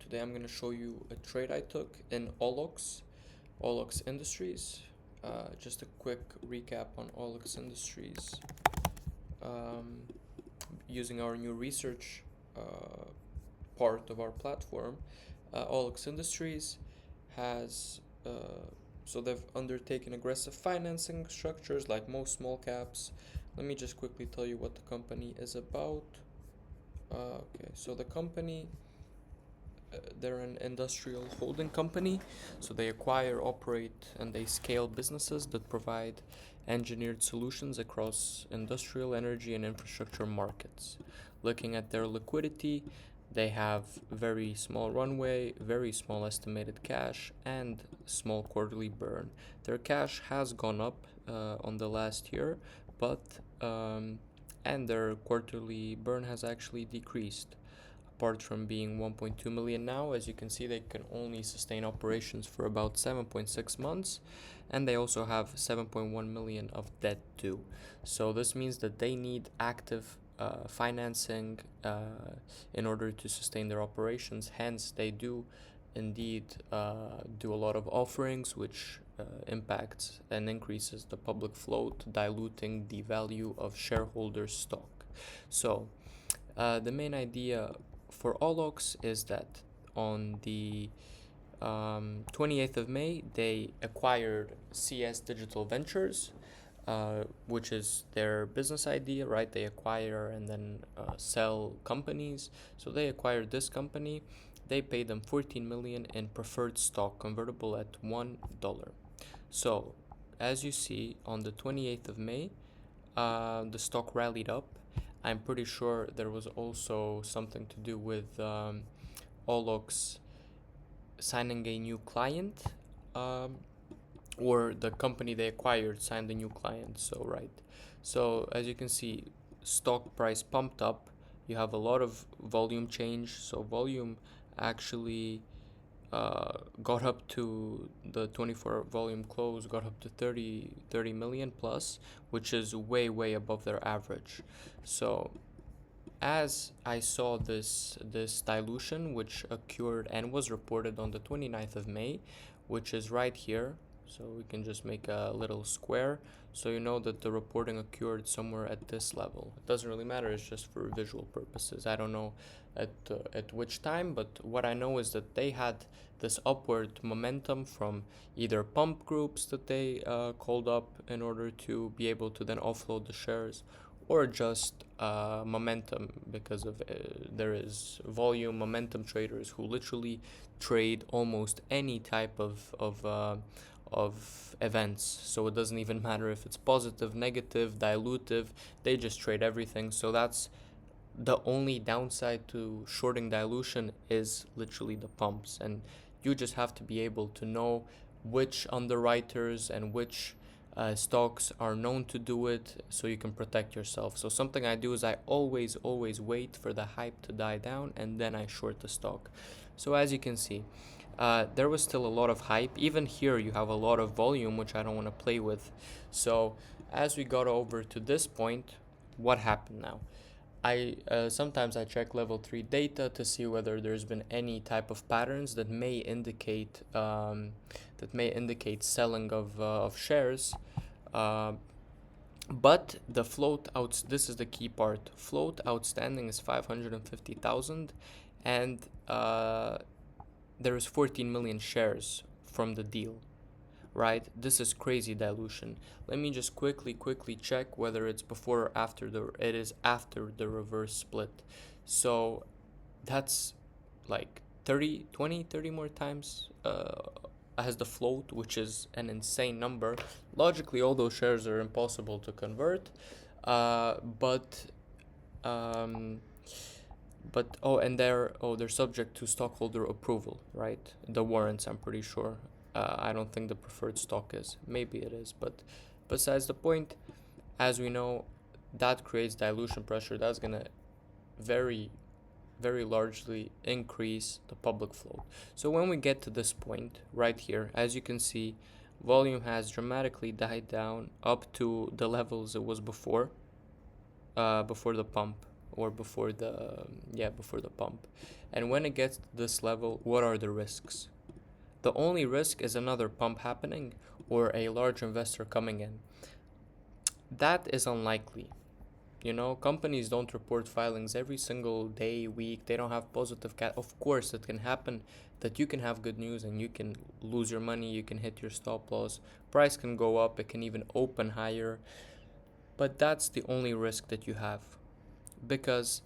Today I'm going to show you a trade I took in OLOX Industries. Just a quick recap on OLOX Industries. Using our new research part of our platform, OLOX Industries has so they've undertaken aggressive financing structures like most small caps. Let me just quickly tell you what the company is about. Okay, so the company, they're an industrial holding company, so they acquire, operate, and they scale businesses that provide engineered solutions across industrial, energy, and infrastructure markets. Looking at their liquidity, they have very small runway, very small estimated cash, and small quarterly burn. Their cash has gone up on the last year, but and their quarterly burn has actually decreased. Apart from being 1.2 million now, as you can see, they can only sustain operations for about 7.6 months, and they also have 7.1 million of debt too. So this means that they need active financing in order to sustain their operations. Hence, they do indeed do a lot of offerings, which impacts and increases the public float, diluting the value of shareholders' stock. So the main idea for OLOX is that on the 28th of May, they acquired CS Digital Ventures, which is their business idea, right? They acquire and then sell companies. So they acquired this company. They paid them 14 million in preferred stock convertible at $1. So as you see, on the 28th of May, the stock rallied up. I'm pretty sure there was also something to do with OLOX signing a new client, or the company they acquired signed a new client. So as you can see, stock price pumped up. You have a lot of volume change. So volume actually got up to the 24 volume close, got up to 30 million plus, which is way above their average. So as I saw this dilution, which occurred and was reported on the 29th of May, which is right here, so we can just make a little square so you know that the reporting occurred somewhere at this level. It doesn't really matter, it's just for visual purposes. I don't know at which time, but what I know is that they had this upward momentum from either pump groups that they called up in order to be able to then offload the shares, or just momentum because of there is volume momentum traders who literally trade almost any type of events. So it doesn't even matter if it's positive, negative, dilutive, they just trade everything. So that's the only downside to shorting dilution, is literally the pumps, and you just have to be able to know which underwriters and which stocks are known to do it, so you can protect yourself. So something I do is I always wait for the hype to die down and then I short the stock. So as you can see, there was still a lot of hype. Even here you have a lot of volume, which I don't want to play with. So as we got over to this point, what happened now? I sometimes I check level 3 data to see whether there's been any type of patterns that may indicate selling of shares. But the float out, this is the key part. Float outstanding is 550,000, and there is 14 million shares from the deal, right? This is crazy dilution. Let me just quickly check whether it's before or after it is after the reverse split. So that's like 30 more times as the float, which is an insane number. Logically, all those shares are impossible to convert, but they're subject to stockholder approval, right? The warrants, I'm pretty sure. I don't think the preferred stock is. Maybe it is, but besides the point, as we know, that creates dilution pressure. That's gonna very largely increase the public float. So when we get to this point right here, as you can see, volume has dramatically died down up to the levels it was before the pump, or before the pump. And when it gets to this level, what are the risks? The only risk is another pump happening or a large investor coming in. That is unlikely. Companies don't report filings every single day, week. They don't have positive Of course, it can happen that you can have good news and you can lose your money, you can hit your stop loss, price can go up, it can even open higher. But that's the only risk that you have. Because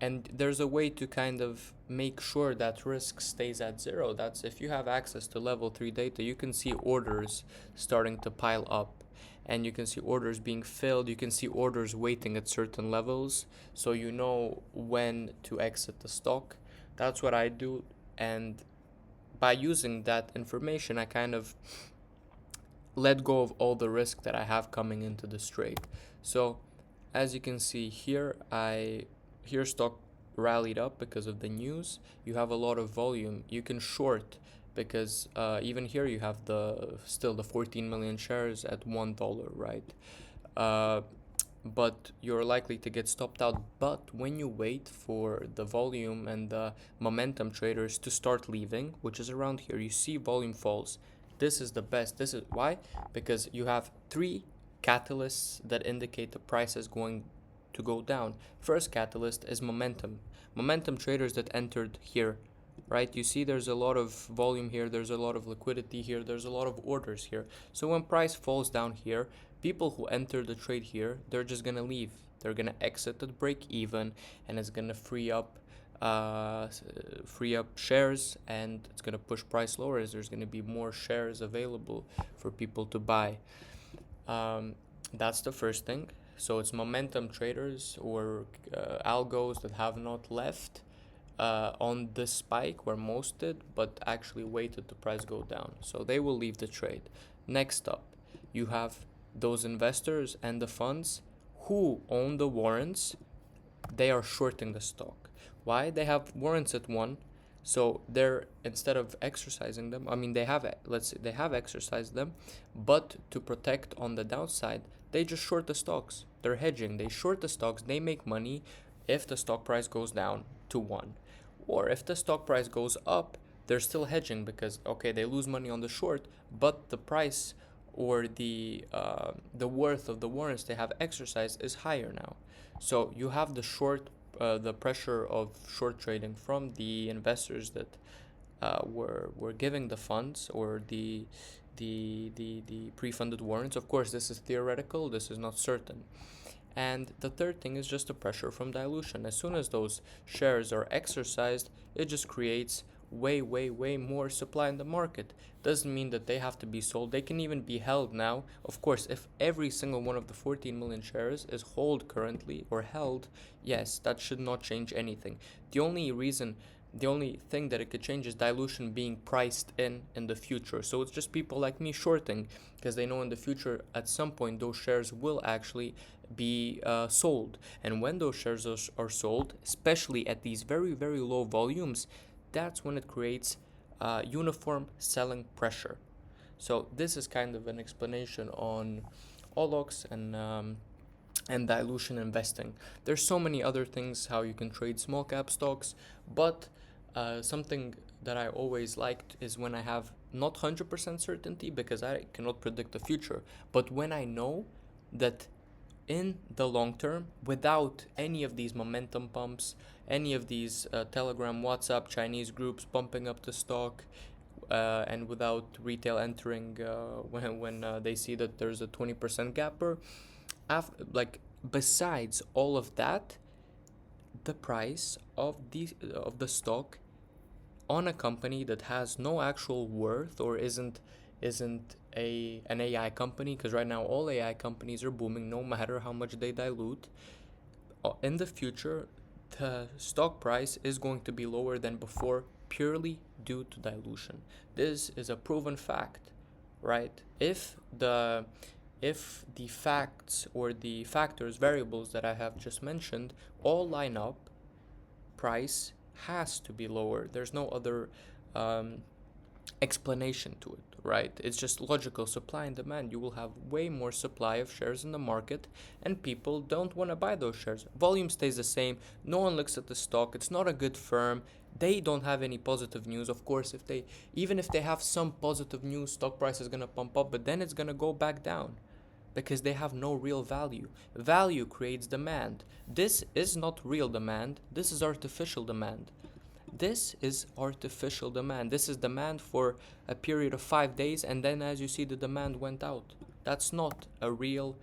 and there's a way to kind of make sure that risk stays at zero. That's if you have access to level 3 data, you can see orders starting to pile up, and you can see orders being filled, you can see orders waiting at certain levels, so you know when to exit the stock. That's what I do, and by using that information, I kind of let go of all the risk that I have coming into this trade. So as you can see here, here stock rallied up because of the news. You have a lot of volume. You can short because even here you have still the 14 million shares at $1, right? But you're likely to get stopped out. But when you wait for the volume and the momentum traders to start leaving, which is around here, you see volume falls. This is the best. This is why? Because you have 3 catalysts that indicate the price is going to go down. First catalyst is momentum. Momentum traders that entered here, right? You see there's a lot of volume here, there's a lot of liquidity here, there's a lot of orders here. So when price falls down here, people who enter the trade here, they're just gonna leave. They're gonna exit at break even, and it's gonna free up shares, and it's gonna push price lower as there's gonna be more shares available for people to buy. That's the first thing. So it's momentum traders or algos that have not left on this spike where most did, but actually waited the price go down. So they will leave the trade. Next up, you have those investors and the funds who own the warrants. They are shorting the stock. Why? They have warrants at 1. So they're, instead of exercising them, they have exercised them, but to protect on the downside, they just short the stocks. They're hedging. They short the stocks. They make money if the stock price goes down to 1. Or if the stock price goes up, they're still hedging because, okay, they lose money on the short, but the price or the worth of the warrants they have exercised is higher now. So you have the pressure of short trading from the investors that were giving the funds or the pre-funded warrants. Of course, this is theoretical, this is not certain. And the third thing is just the pressure from dilution. As soon as those shares are exercised, it just creates way more supply in the market. Doesn't mean that they have to be sold. They can even be held now. Of course, if every single one of the 14 million shares is held currently or held, yes, that should not change anything. The only thing that it could change is dilution being priced in the future. So it's just people like me shorting because they know in the future at some point those shares will actually be sold. And when those shares are sold, especially at these very low volumes, that's when it creates uniform selling pressure. So this is kind of an explanation on OLOX and dilution investing. There's so many other things how you can trade small cap stocks, but something that I always liked is when I have not 100% certainty because I cannot predict the future, but when I know that in the long term, without any of these momentum pumps, any of these Telegram, WhatsApp, Chinese groups pumping up the stock, and without retail entering when they see that there's a 20% gapper, besides all of that, the price of the stock on a company that has no actual worth or isn't an AI company, because right now all AI companies are booming no matter how much they dilute. In the future, the stock price is going to be lower than before purely due to dilution. This is a proven fact, right? If the facts or the variables that I have just mentioned all line up, price has to be lower. There's no other explanation to it, right? It's just logical supply and demand. You will have way more supply of shares in the market, and people don't want to buy those shares. Volume stays the same. No one looks at the stock. It's not a good firm. They don't have any positive news. Of course, even if they have some positive news, stock price is gonna pump up, but then it's gonna go back down because they have no real value. Value creates demand. This is not real demand. This is artificial demand. This is artificial demand. This is demand for a period of 5 days, and then as you see, the demand went out. That's not a real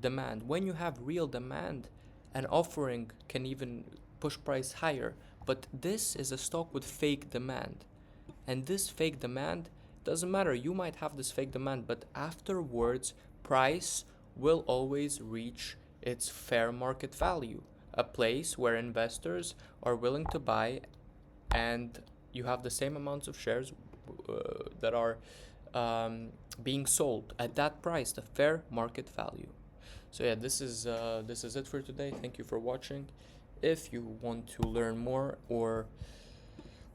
demand. When you have real demand, an offering can even push price higher. But this is a stock with fake demand. And this fake demand doesn't matter. You might have this fake demand, but afterwards, price will always reach its fair market value, a place where investors are willing to buy, and you have the same amounts of shares that are being sold at that price, the fair market value. So yeah, this is it for today. Thank you for watching. If you want to learn more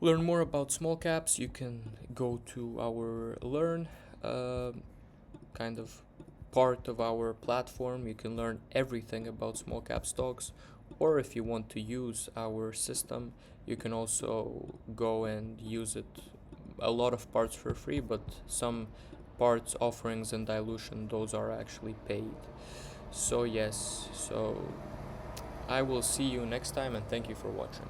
about small caps, you can go to our learn kind of part of our platform. You can learn everything about small cap stocks, or if you want to use our system, you can also go and use it. A lot of parts for free, but some parts, offerings, and dilution, those are actually paid. So yes, so I will see you next time, and thank you for watching.